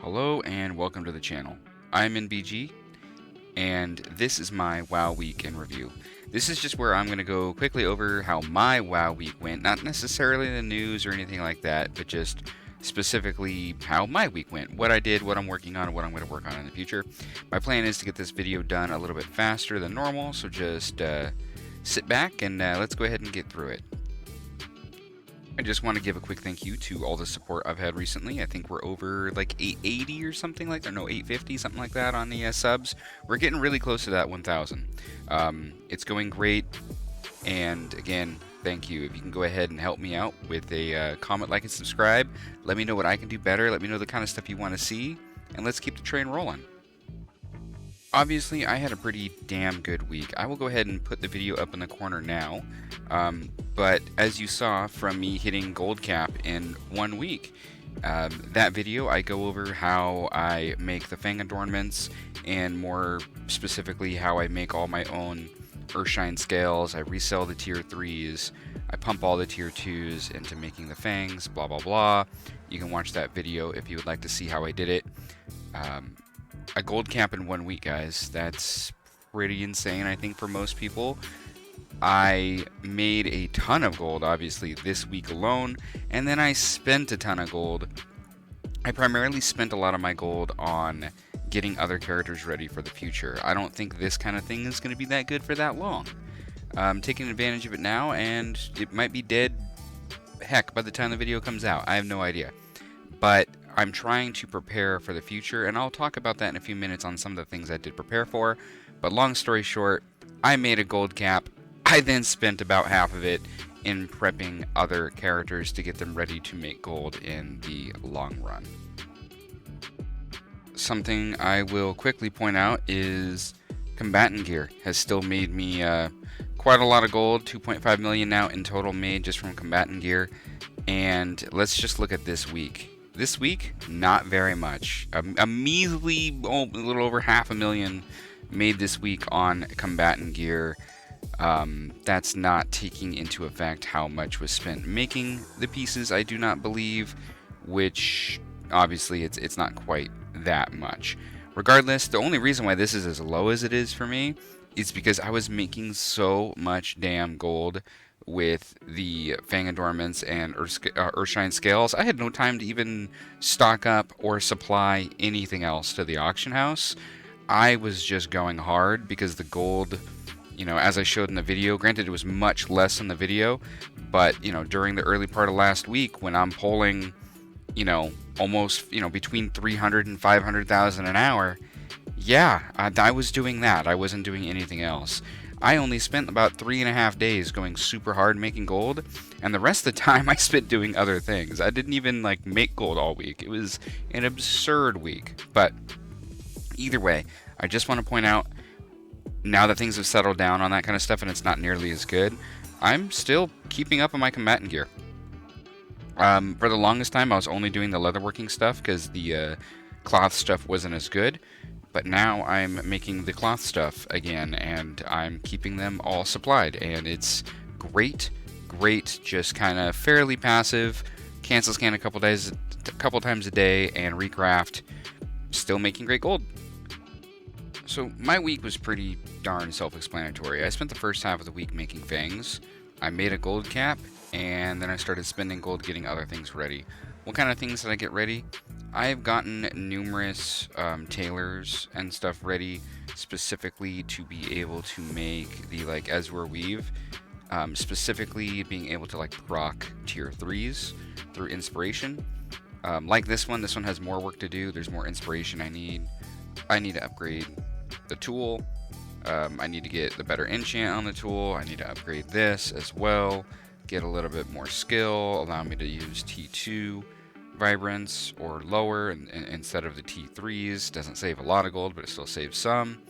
Hello and welcome to the channel. I'm NBG and this is my WoW week in review. This is just where I'm going to go quickly over how my WoW week went, not necessarily the news or anything like that, but just specifically how my week went, what I did, what I'm working on, and what I'm going to work on in the future. My plan is to get this video done a little bit faster than normal, so just sit back and let's go ahead and get through it. I just want to give a quick thank you to all the support I've had recently. I think we're over like 880 or something like that. No, 850, something like that on the subs. We're getting really close to that 1,000. It's going great. And again, thank you. If you can go ahead and help me out with a comment, like, and subscribe. Let me know what I can do better. Let me know the kind of stuff you want to see. And let's keep the train rolling. Obviously, I had a pretty damn good week. I will go ahead and put the video up in the corner now. But as you saw from me hitting gold cap in 1 week, that video I go over how I make the Fang adornments, and more specifically how I make all my own Earthshine scales. I resell the tier 3s, I pump all the tier 2s into making the Fangs, blah blah blah. You can watch that video if you would like to see how I did it. A gold cap in 1 week, guys. That's pretty insane, I think, for most people. I made a ton of gold, obviously, this week alone, and then I spent a ton of gold. I primarily spent a lot of my gold on getting other characters ready for the future. I don't think this kind of thing is going to be that good for that long. I'm taking advantage of it now, and it might be dead, heck, by the time the video comes out. I have no idea. But I'm trying to prepare for the future, and I'll talk about that in a few minutes on some of the things I did prepare for. But long story short, I made a gold cap. I then spent about half of it in prepping other characters to get them ready to make gold in the long run. Something I will quickly point out is Combatant gear has still made me quite a lot of gold, 2.5 million now in total made just from Combatant gear. And let's just look at this week. This week, not very much. A measly, a little over 500,000 made this week on Combatant gear. That's not taking into effect how much was spent making the pieces, I do not believe, which obviously it's not quite that much. Regardless, the only reason why this is as low as it is for me is because I was making so much damn gold with the Fang adornments and Earthshine scales. I had no time to even stock up or supply anything else to the auction house. I was just going hard because the gold, you know, as I showed in the video, granted it was much less in the video, but, you know, during the early part of last week when I'm pulling, you know, almost, you know, between 300 and 500,000 an hour, yeah, I was doing that. I wasn't doing anything else. I only spent about 3.5 days going super hard making gold, and the rest of the time I spent doing other things. I didn't even like make gold all week. It was an absurd week. But either way, I just want to point out, now that things have settled down on that kind of stuff and it's not nearly as good, I'm still keeping up on my Combatant gear. For the longest time I was only doing the leatherworking stuff because the cloth stuff wasn't as good. But now I'm making the cloth stuff again, and I'm keeping them all supplied, and it's great, just kind of fairly passive. Cancel scan a couple times a day, and recraft. Still making great gold. So my week was pretty darn self-explanatory. I spent the first half of the week making fangs. I made a gold cap, and then I started spending gold getting other things ready. What kind of things did I get ready? I've gotten numerous tailors and stuff ready specifically to be able to make the like Ezra weave, specifically being able to like proc tier 3s through inspiration. Like this one has more work to do. There's more inspiration I need. I need to upgrade the tool. I need to get the better enchant on the tool. I need to upgrade this as well. Get a little bit more skill, allow me to use T2 vibrance or lower instead of the T3s. Doesn't save a lot of gold, but it still saves some.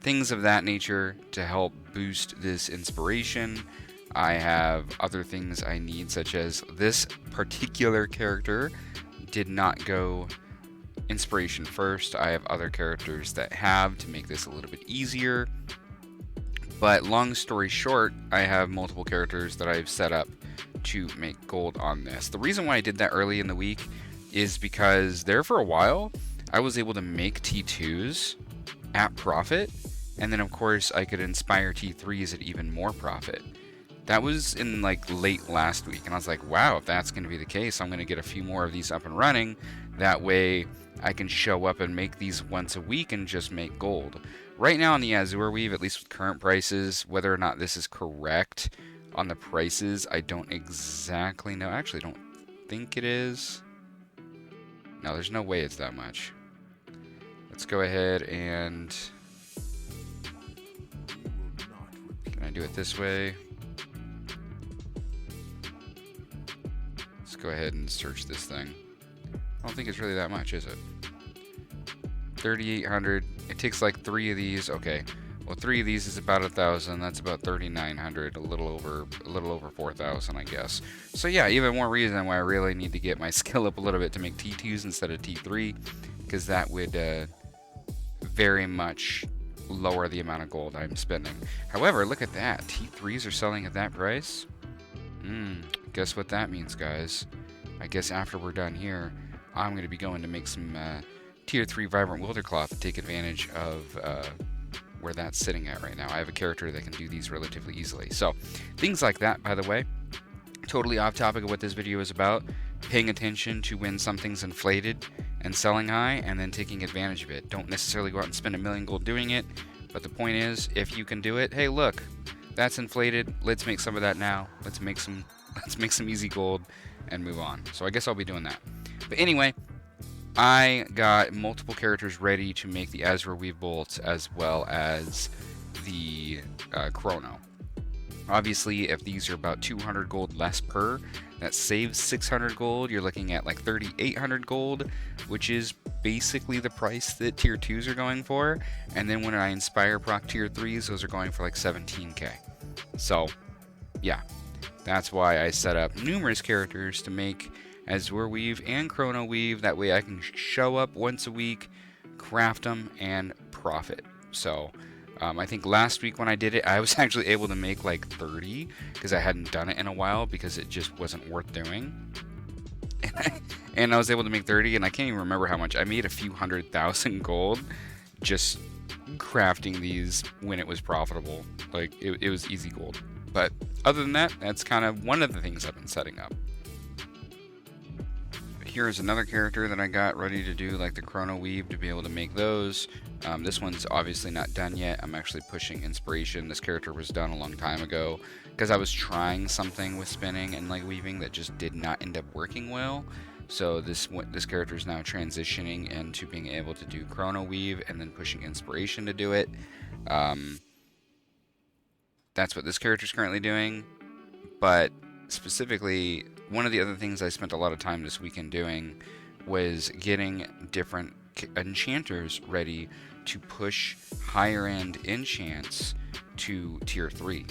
Things of that nature to help boost this inspiration. I have other things I need, such as this particular character did not go inspiration first. I have other characters that have to make this a little bit easier. But long story short, I have multiple characters that I've set up to make gold on this. The reason why I did that early in the week is because there for a while, I was able to make T2s at profit, and then of course I could inspire T3s at even more profit. That was in like late last week, and I was like, wow, if that's going to be the case, I'm going to get a few more of these up and running. That way I can show up and make these once a week and just make gold. Right now on the Azure Weave, at least with current prices, whether or not this is correct on the prices, I don't exactly know. I actually don't think it is. No, there's no way it's that much. Let's go ahead and... Can I do it this way? Let's go ahead and search this thing. I don't think it's really that much, is it? 3,800. It takes like 3 of these. Okay. Well, 3 of these is about 1,000. That's about 3,900. A little over 4,000, I guess. So yeah, even more reason why I really need to get my skill up a little bit to make T2s instead of T3, because that would very much lower the amount of gold I'm spending. However, look at that. T3s are selling at that price. Guess what that means, guys? I guess after we're done here, I'm going to be going to make some Tier 3 Vibrant Wildercloth to take advantage of where that's sitting at right now. I have a character that can do these relatively easily. So, things like that, by the way. Totally off topic of what this video is about. Paying attention to when something's inflated and selling high, and then taking advantage of it. Don't necessarily go out and spend 1 million gold doing it, but the point is, if you can do it, hey look, that's inflated, let's make some of that now. Let's make some easy gold and move on. So I guess I'll be doing that. But anyway, I got multiple characters ready to make the Azure Weave bolts as well as the Chrono. Obviously, if these are about 200 gold less per, that saves 600 gold. You're looking at like 3,800 gold, which is basically the price that Tier 2s are going for. And then when I inspire proc Tier 3s, those are going for like 17k. So, yeah. That's why I set up numerous characters to make Azure Weave and Chrono Weave. That way I can show up once a week, craft them, and profit. So, I think last week when I did it, I was actually able to make like 30 because I hadn't done it in a while because it just wasn't worth doing. And I was able to make 30, and I can't even remember how much. I made a few 100,000 gold just crafting these when it was profitable. Like, it was easy gold. But other than that, that's kind of one of the things I've been setting up. Here's another character that I got ready to do like the Chrono Weave to be able to make those. This one's obviously not done yet. I'm actually pushing inspiration. This character was done a long time ago because I was trying something with spinning and like weaving that just did not end up working well. So this character is now transitioning into being able to do Chrono Weave and then pushing inspiration to do it. That's what this character is currently doing. But specifically, one of the other things I spent a lot of time this weekend doing was getting different enchanters ready to push higher end enchants to Tier 3.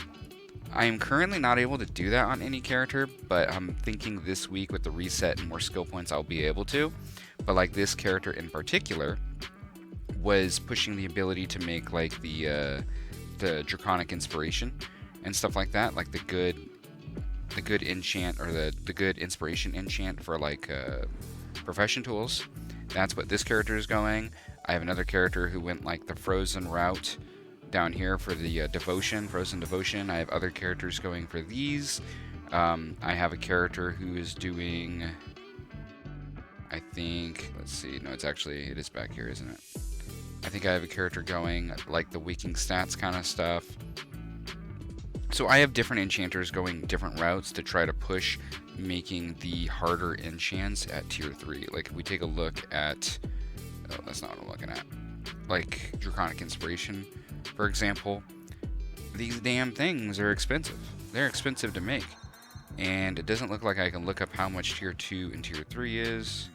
I am currently not able to do that on any character, but I'm thinking this week with the reset and more skill points I'll be able to. But like this character in particular was pushing the ability to make like the Draconic Inspiration and stuff like that, like the good enchant or the good inspiration enchant for like profession tools. That's what this character is going. I have another character who went like the frozen route down here for the frozen devotion. I have other characters going for these. I have a character who is doing, I think, let's see, no, it is back here, isn't it? I think I have a character going like the waking stats kind of stuff. So I have different enchanters going different routes to try to push making the harder enchants at Tier 3. Like if we take a look at, oh, that's not what I'm looking at. Like Draconic Inspiration, for example. These damn things are expensive. They're expensive to make. And it doesn't look like I can look up how much Tier 2 and Tier 3 is.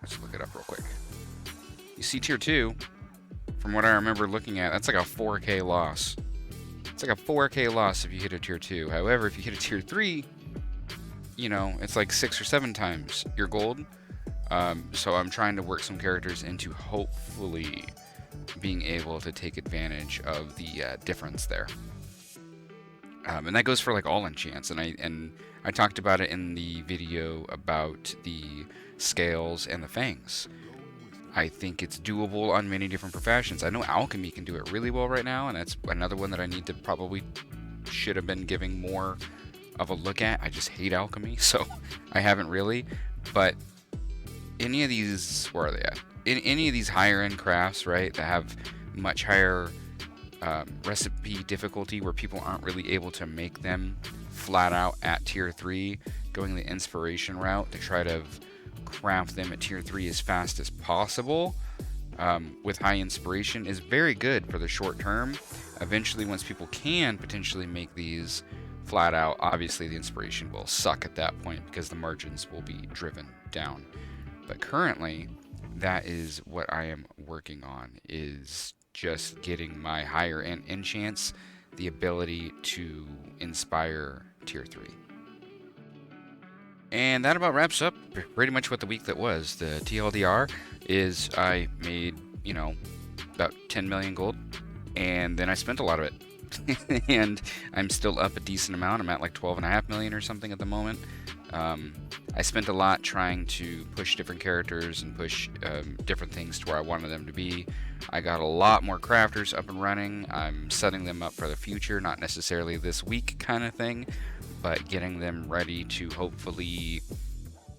Let's look it up real quick. You see Tier 2, from what I remember looking at, that's like a 4k loss. It's like a 4k loss if you hit a Tier 2. However, if you hit a Tier 3, you know, it's like 6 or 7 times your gold. So I'm trying to work some characters into hopefully being able to take advantage of the difference there. And that goes for like all enchants. And I talked about it in the video about the scales and the fangs. I think it's doable on many different professions. I know alchemy can do it really well right now, and that's another one that I need to probably should have been giving more of a look at. I just hate alchemy, so I haven't really. But any of these, where are they at? In any of these higher end crafts, right, that have much higher recipe difficulty, where people aren't really able to make them flat out at tier 3, going the inspiration route to try to craft them at tier 3 as fast as possible with high inspiration is very good for the short term. Eventually, once people can potentially make these flat out, obviously the inspiration will suck at that point because the margins will be driven down. But currently, that is what I am working on, is just getting my higher end enchants the ability to inspire tier 3. And that about wraps up pretty much what the week that was. The TLDR is I made, about 10 million gold, and then I spent a lot of it. And I'm still up a decent amount. I'm at like 12.5 million or something at the moment. I spent a lot trying to push different characters and push different things to where I wanted them to be. I got a lot more crafters up and running. I'm setting them up for the future, not necessarily this week kind of thing, but getting them ready to hopefully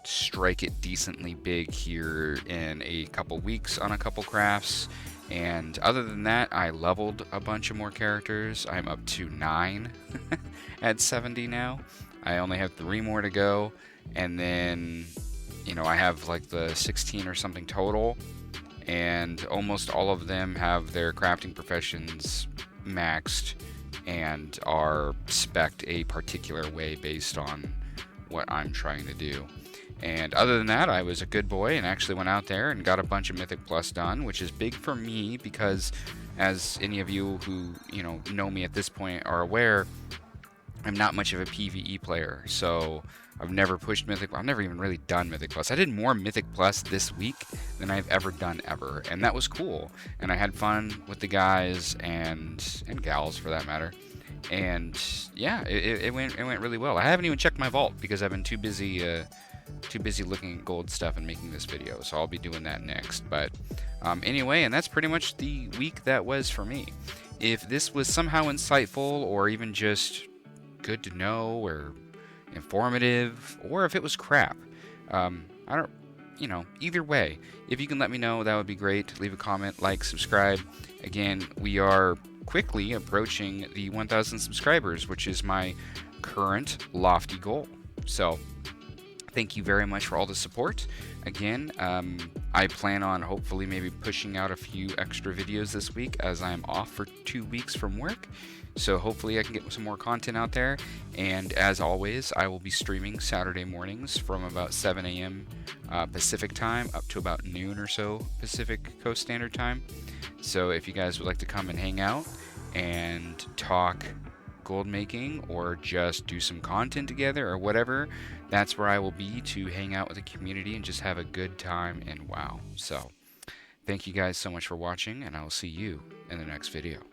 strike it decently big here in a couple weeks on a couple crafts. And other than that, I leveled a bunch of more characters. I'm up to 9 at 70 now. I only have 3 more to go, and then I have like the 16 or something total, and almost all of them have their crafting professions maxed and are spec'd a particular way based on what I'm trying to do. And other than that, I was a good boy and actually went out there and got a bunch of Mythic Plus done, which is big for me because, as any of you who know me at this point are aware, I'm not much of a PvE player, so I've never pushed Mythic. I've never even really done Mythic Plus. I did more Mythic Plus this week than I've ever done ever, and that was cool. And I had fun with the guys and gals for that matter. And yeah, it went really well. I haven't even checked my vault because I've been too busy looking at gold stuff and making this video, so I'll be doing that next. But anyway, and that's pretty much the week that was for me. If this was somehow insightful or even just good to know or informative, or if it was crap, I don't, either way, if you can let me know, that would be great. Leave a comment, like, subscribe. Again, we are quickly approaching the 1,000 subscribers, which is my current lofty goal. So thank you very much for all the support. Again, I plan on hopefully maybe pushing out a few extra videos this week as I'm off for 2 weeks from work. So hopefully I can get some more content out there. And as always, I will be streaming Saturday mornings from about 7 a.m. Pacific time up to about noon or so Pacific Coast Standard Time. So if you guys would like to come and hang out and talk gold making or just do some content together or whatever, that's where I will be to hang out with the community and just have a good time and WoW. So thank you guys so much for watching, and I will see you in the next video.